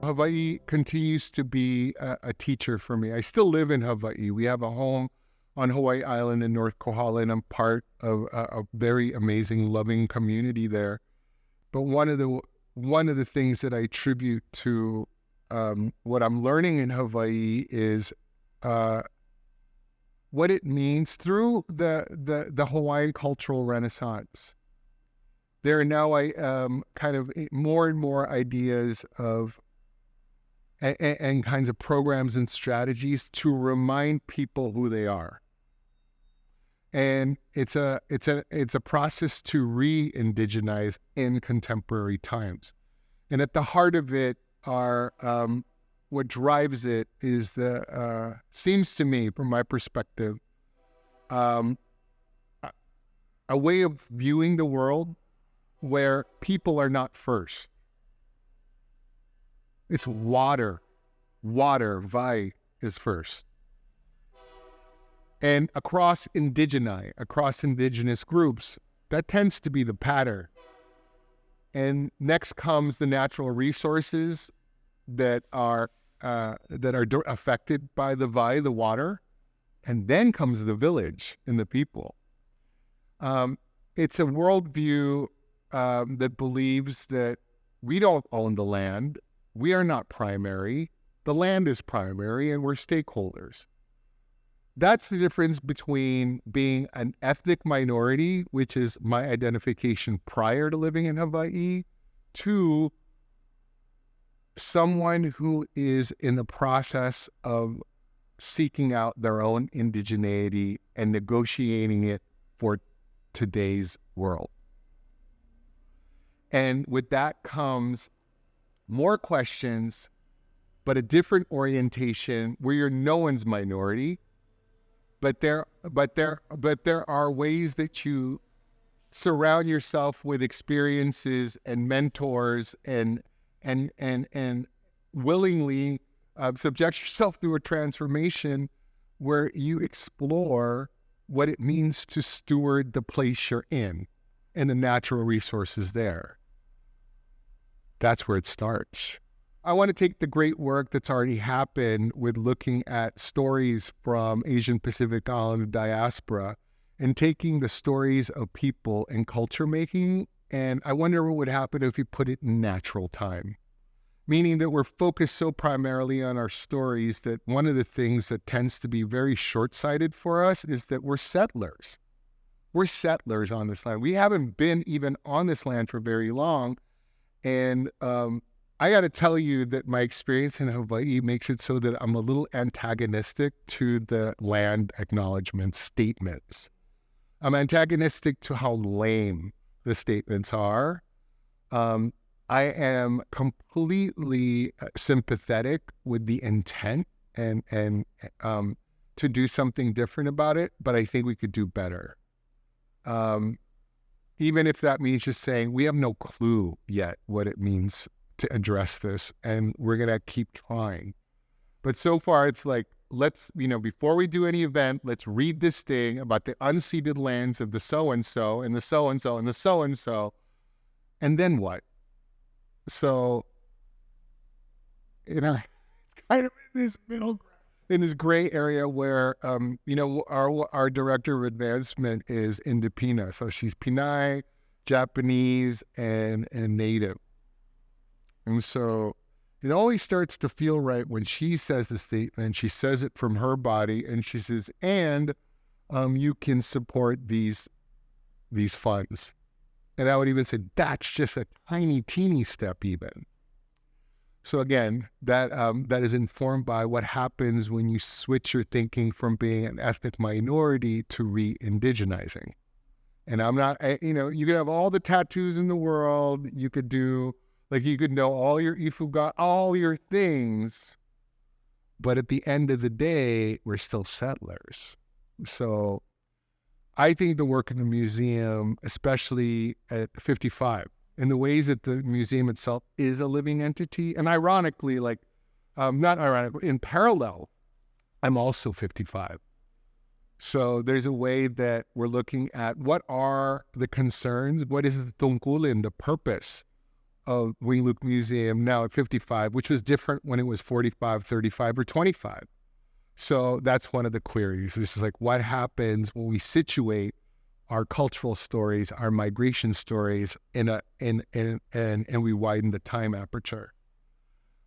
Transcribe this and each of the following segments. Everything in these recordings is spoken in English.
Hawaii continues to be a teacher for me. I still live in Hawaii. We have a home on Hawaii Island in North Kohala, and I'm part of a very amazing, loving community there. But one of the things that I attribute to what I'm learning in Hawaii is what it means through the Hawaiian cultural renaissance. There are now kind of more and more ideas of and kinds of programs and strategies to remind people who they are. And it's a process to re-indigenize in contemporary times. And at the heart of it are what drives it is seems to me, from my perspective, a way of viewing the world where people are not first. It's water, vai, is first. And across indigenous groups, that tends to be the pattern. And next comes the natural resources that are affected by the vai, the water, and then comes the village and the people. It's a worldview that believes that we don't own the land. We are not primary. The land is primary, and we're stakeholders. That's the difference between being an ethnic minority, which is my identification prior to living in Hawaii, to someone who is in the process of seeking out their own indigeneity and negotiating it for today's world. And with that comes more questions, but a different orientation where you're no one's minority. But there are ways that you surround yourself with experiences and mentors and willingly subject yourself to a transformation where you explore what it means to steward the place you're in and the natural resources there. That's where it starts. I want to take the great work that's already happened with looking at stories from Asian Pacific Islander diaspora and taking the stories of people and culture making, and I wonder what would happen if we put it in natural time. Meaning that we're focused so primarily on our stories that one of the things that tends to be very short-sighted for us is that we're settlers. We're settlers on this land. We haven't been even on this land for very long. And I got to tell you that my experience in Hawaii makes it so that I'm a little antagonistic to the land acknowledgement statements. I'm antagonistic to how lame the statements are. I am completely sympathetic with the intent and to do something different about it, but I think we could do better. Even if that means just saying we have no clue yet what it means to address this, and we're going to keep trying. But so far, it's like, let's, before we do any event, let's read this thing about the unceded lands of the so-and-so and the so-and-so and the so-and-so, and then what? So, it's kind of in this in this gray area where, our director of advancement is Indopina. So she's Pinay, Japanese, and Native. And so it always starts to feel right when she says the statement. She says it from her body, and she says, and you can support these funds. And I would even say that's just a tiny, teeny step even. So again, that is informed by what happens when you switch your thinking from being an ethnic minority to re-indigenizing. And I'm not, you could have all the tattoos in the world. You could do, you could know all your ifuga, all your things. But at the end of the day, we're still settlers. So I think the work in the museum, especially at 55, in the ways that the museum itself is a living entity. And ironically, not ironically, in parallel, I'm also 55. So there's a way that we're looking at what are the concerns, what is the tungkulin, the purpose of Wing Luke Museum now at 55, which was different when it was 45, 35, or 25. So that's one of the queries. This is like, what happens when we situate our cultural stories, our migration stories, and we widen the time aperture.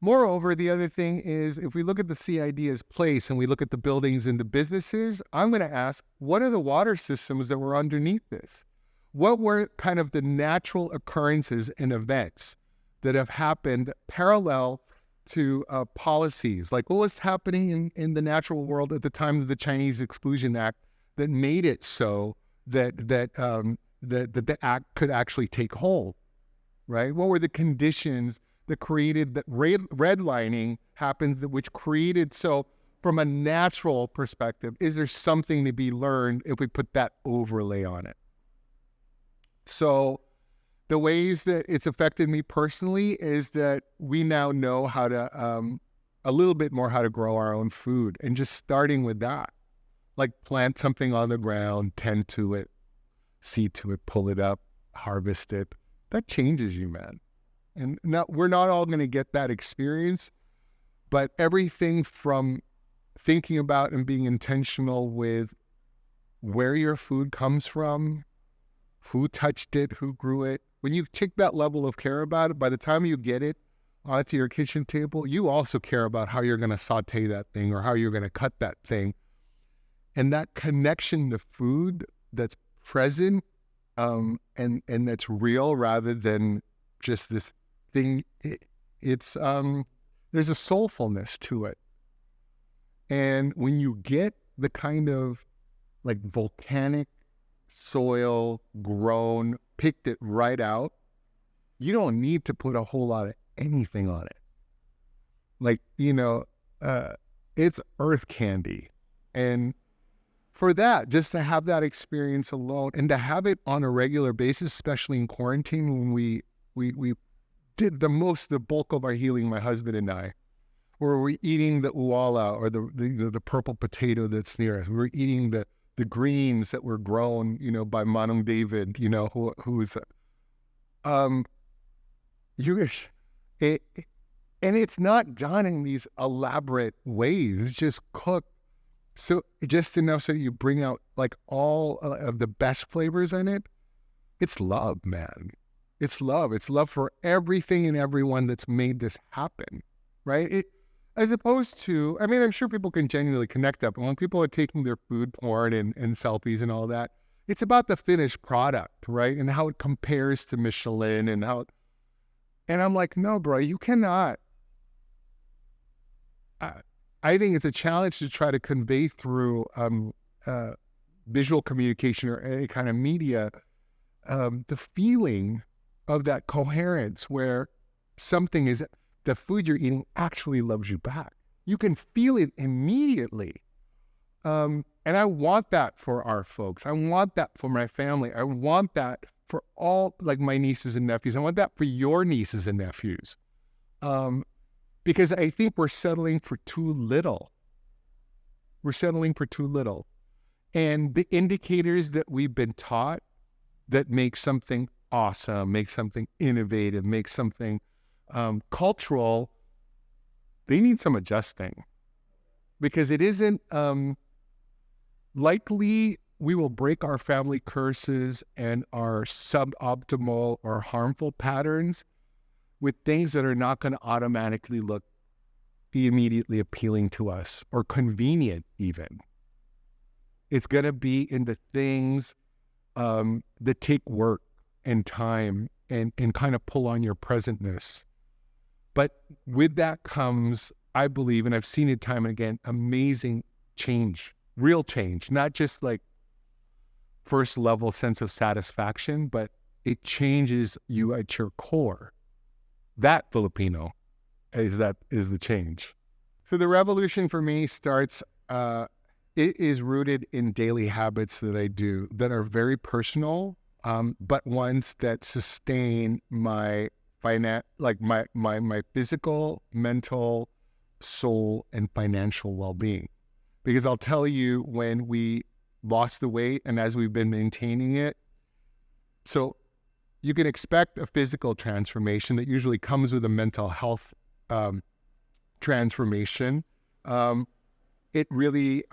Moreover, the other thing is, if we look at the CID as place and we look at the buildings and the businesses, I'm going to ask, what are the water systems that were underneath this? What were kind of the natural occurrences and events that have happened parallel to policies? Like, what was happening in the natural world at the time of the Chinese Exclusion Act that made it so that the act could actually take hold, right? What were the conditions that created that redlining happened, which created, so from a natural perspective, is there something to be learned if we put that overlay on it? So the ways that it's affected me personally is that we now know how to, a little bit more how to grow our own food, and just starting with that, like plant something on the ground, tend to it, see to it, pull it up, harvest it. That changes you, man. And we're not all going to get that experience, but everything from thinking about and being intentional with where your food comes from, who touched it, who grew it. When you take that level of care about it, by the time you get it onto your kitchen table, you also care about how you're going to saute that thing or how you're going to cut that thing. And that connection to food that's present and that's real rather than just this thing, it's there's a soulfulness to it. And when you get the kind of like volcanic soil grown, picked it right out, you don't need to put a whole lot of anything on it. Like, it's earth candy. And for that, just to have that experience alone and to have it on a regular basis, especially in quarantine when we did the bulk of our healing, my husband and I, where we're eating the uala or the purple potato that's near us. We were eating the greens that were grown, by Manong David, who's, and it's not done in these elaborate ways. It's just cooked. So just enough so you bring out like all of the best flavors in it. It's love, man. It's love. It's love for everything and everyone that's made this happen, right? As opposed to, I'm sure people can genuinely connect that, but when people are taking their food porn and selfies and all that, it's about the finished product, right? And how it compares to Michelin and I'm like, no, bro, you cannot. I think it's a challenge to try to convey through visual communication or any kind of media, the feeling of that coherence where something is, the food you're eating actually loves you back. You can feel it immediately. And I want that for our folks. I want that for my family. I want that for all, like, my nieces and nephews. I want that for your nieces and nephews. Because I think we're settling for too little. We're settling for too little. And the indicators that we've been taught that make something awesome, make something innovative, make something cultural, they need some adjusting. Because it isn't likely we will break our family curses and our suboptimal or harmful patterns with things that are not going to automatically be immediately appealing to us or convenient even. It's going to be in the things that take work and time and kind of pull on your presentness. But with that comes, I believe, and I've seen it time and again, amazing change, real change, not just like first level sense of satisfaction, but it changes you at your core. That Filipino is the change. So the revolution for me starts, it is rooted in daily habits that I do that are very personal, but ones that sustain my my physical, mental, soul, and financial well-being. Because I'll tell you, when we lost the weight and as we've been maintaining it, so you can expect a physical transformation that usually comes with a mental health transformation. It really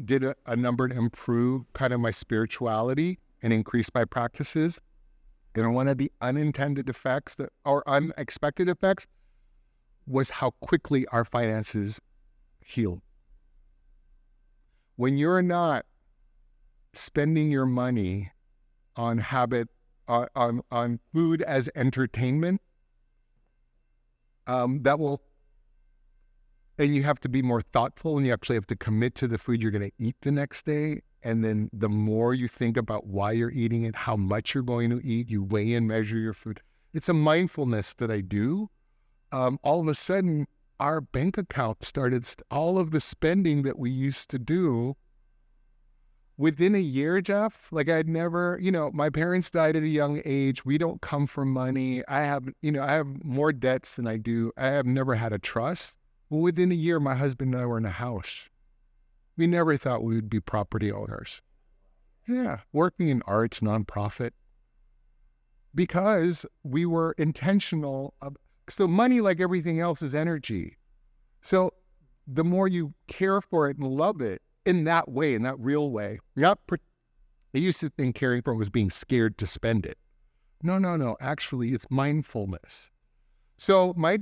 did a number to improve kind of my spirituality and increase my practices. And one of the unintended effects or unexpected effects was how quickly our finances healed. When you're not spending your money on on food as entertainment, that will, and you have to be more thoughtful, and you actually have to commit to the food you're going to eat the next day. And then the more you think about why you're eating it, how much you're going to eat, you weigh and measure your food. It's a mindfulness that I do. All of a sudden, our bank account started all of the spending that we used to do within a year, Jeff. Like I'd never, my parents died at a young age. We don't come from money. I have more debts than I do. I have never had a trust. Well, within a year, my husband and I were in a house. We never thought we would be property owners. Yeah, working in arts, nonprofit, because we were intentional. So money, like everything else, is energy. So the more you care for it and love it in that way, in that real way, I used to think caring for it was being scared to spend it. No. Actually, it's mindfulness. So my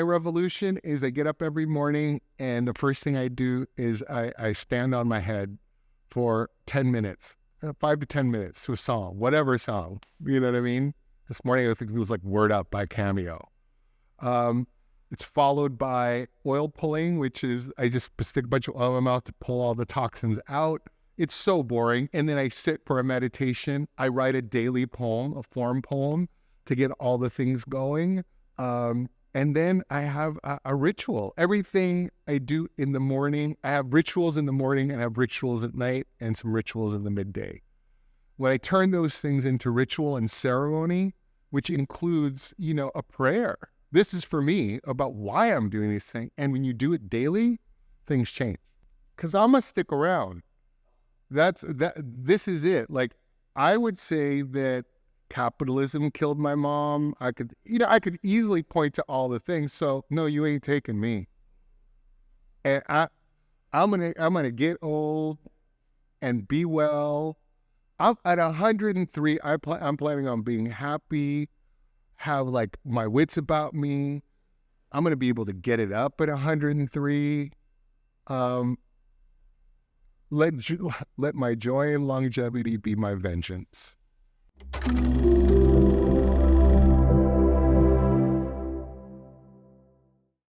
revolution is I get up every morning, and the first thing I do is I stand on my head for 10 minutes, 5 to 10 minutes to a song, whatever song, you know what I mean? This morning, I think it was like Word Up by Cameo. It's followed by oil pulling, which is I just stick a bunch of oil in my mouth to pull all the toxins out. It's so boring. And then I sit for a meditation. I write a daily poem, a form poem, to get all the things going. And then I have a ritual. Everything I do in the morning, I have rituals in the morning and I have rituals at night and some rituals in the midday. When I turn those things into ritual and ceremony, which includes, a prayer. This is for me about why I'm doing this thing. And when you do it daily, things change. Because I'm going to stick around. This is it. Like, I would say that capitalism killed my mom. I could easily point to all the things. So no, you ain't taking me. And I'm gonna get old and be well. I'm at 103. I'm planning on being happy, have like my wits about me. I'm gonna be able to get it up at 103. Let my joy and longevity be my vengeance.